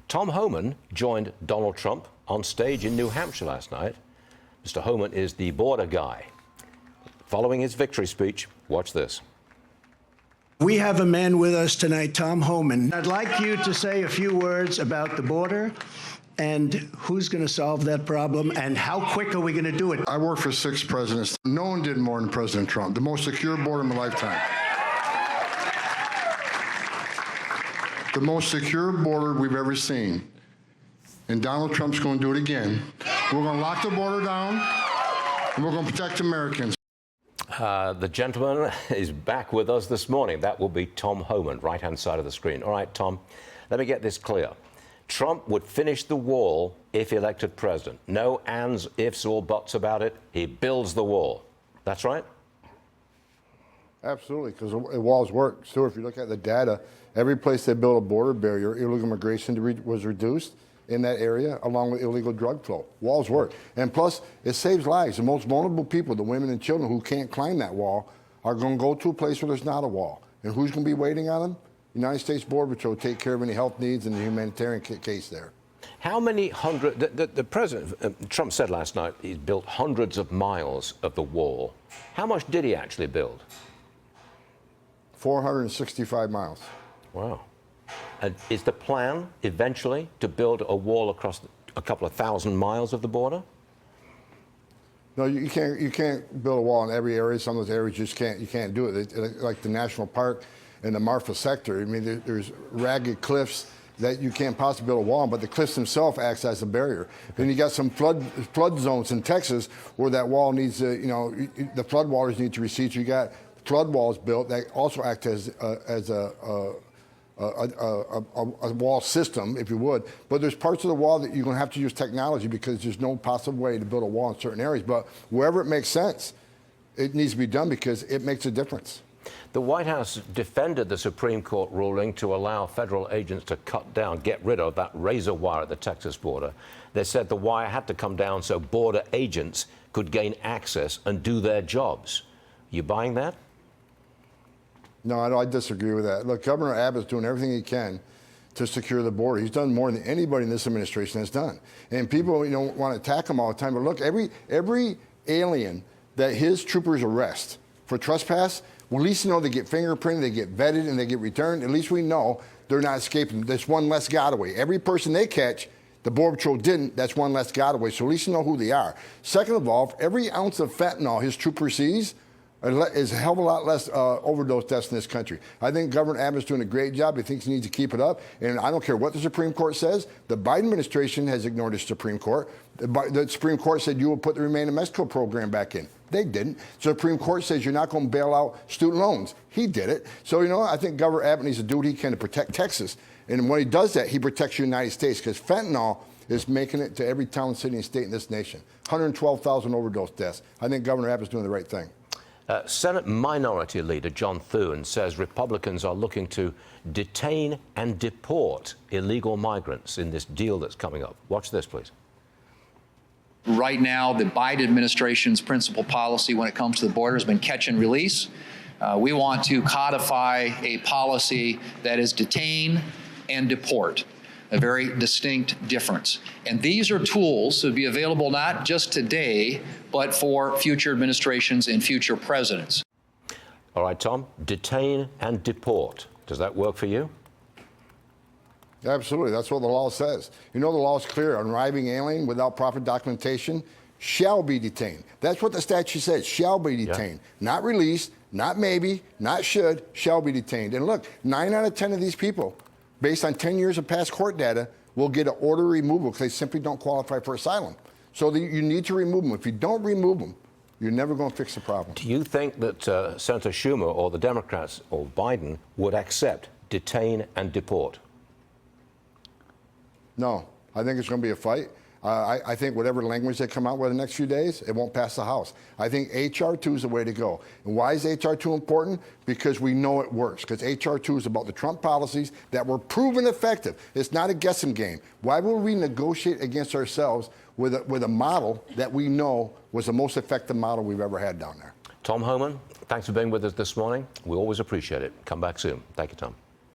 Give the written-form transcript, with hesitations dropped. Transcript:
Tom Homan joined Donald Trump on stage in New Hampshire last night. Mr. Homan is the border guy. Following his victory speech, watch this. We have a man with us tonight, Tom Homan. I'd like you to say a few words about the border and who's going to solve that problem and how quick are we going to do it? I worked for 6 presidents. No one did more than President Trump. The most secure border in my lifetime. The most secure border we've ever seen. And Donald Trump's going to do it again. We're going to lock the border down, and we're going to protect Americans. The gentleman is back with us this morning. That will be Tom Homan, right-hand side of the screen. All right, Tom, let me get this clear. Trump would finish the wall if elected president. No ands, ifs, or buts about it. He builds the wall. That's right? Absolutely, because the walls work. So if you look at the data, every place they built a border barrier, illegal immigration was reduced in that area, along with illegal drug flow. Walls work. And plus, it saves lives. The most vulnerable people, the women and children who can't climb that wall, are going to go to a place where there's not a wall. And who's going to be waiting on them? United States Border Patrol will take care of any health needs and the humanitarian case there. How many hundred, the President, Trump said last night he's built hundreds of miles of the wall. How much did he actually build? 465 miles. Wow. And is the plan eventually to build a wall across a couple of thousand miles of the border? No, you can't build a wall in every area. Some of those areas you can't do it. Like the national park in the Marfa sector. I mean, there's ragged cliffs that you can't possibly build a wall on, but the cliffs themselves acts as a barrier. Then you got some flood zones in Texas where that wall needs to, the flood waters need to recede. So you got flood walls built that also act as a wall system, if you would. But there's parts of the wall that you're going to have to use technology because there's no possible way to build a wall in certain areas. But wherever it makes sense, it needs to be done because it makes a difference. The White House defended the Supreme Court ruling to allow federal agents to cut down, get rid of that razor wire at the Texas border. They said the wire had to come down so border agents could gain access and do their jobs. You buying that? No, I disagree with that. Look, Governor Abbott's doing everything he can to secure the border. He's done more than anybody in this administration has done. And people, want to attack him all the time. But look, every alien that his troopers arrest for trespass, well, at least they get fingerprinted, they get vetted, and they get returned. At least we know they're not escaping. There's one less getaway. Every person they catch, the Border Patrol didn't. That's one less getaway. So at least you know who they are. Second of all, every ounce of fentanyl his trooper sees is a hell of a lot less overdose deaths in this country. I think Governor Abbott's doing a great job. He thinks he needs to keep it up. And I don't care what the Supreme Court says. The Biden administration has ignored the Supreme Court. The Supreme Court said you will put the Remain in Mexico program back in. They didn't. The Supreme Court says you're not going to bail out student loans. He did it. So, I think Governor Abbott needs to do what he can to protect Texas. And when he does that, he protects the United States because fentanyl is making it to every town, city, and state in this nation. 112,000 overdose deaths. I think Governor Abbott's doing the right thing. Senate Minority Leader John Thune says Republicans are looking to detain and deport illegal migrants in this deal that's coming up. Watch this, please. Right now, the Biden administration's principal policy when it comes to the border has been catch and release. We want to codify a policy that is detain and deport. A very distinct difference. And these are tools that will be available not just today, but for future administrations and future presidents. All right, Tom, detain and deport. Does that work for you? Absolutely. That's what the law says. The law is clear. An arriving alien without proper documentation shall be detained. That's what the statute says, shall be detained. Yeah. Not released, not maybe, not should, shall be detained. And look, 9 out of 10 of these people, based on 10 years of past court data, will get an order removal because they simply don't qualify for asylum. So you need to remove them. If you don't remove them, you're never going to fix the problem. Do you think that Senator Schumer or the Democrats or Biden would accept detain and deport? No. I think it's going to be a fight. I think whatever language they come out with the next few days, it won't pass the House. I think H.R. 2 is the way to go. And why is H.R. 2 important? Because we know it works. Because H.R. 2 is about the Trump policies that were proven effective. It's not a guessing game. Why would we negotiate against ourselves with a model that we know was the most effective model we've ever had down there? Tom Homan, thanks for being with us this morning. We always appreciate it. Come back soon. Thank you, Tom.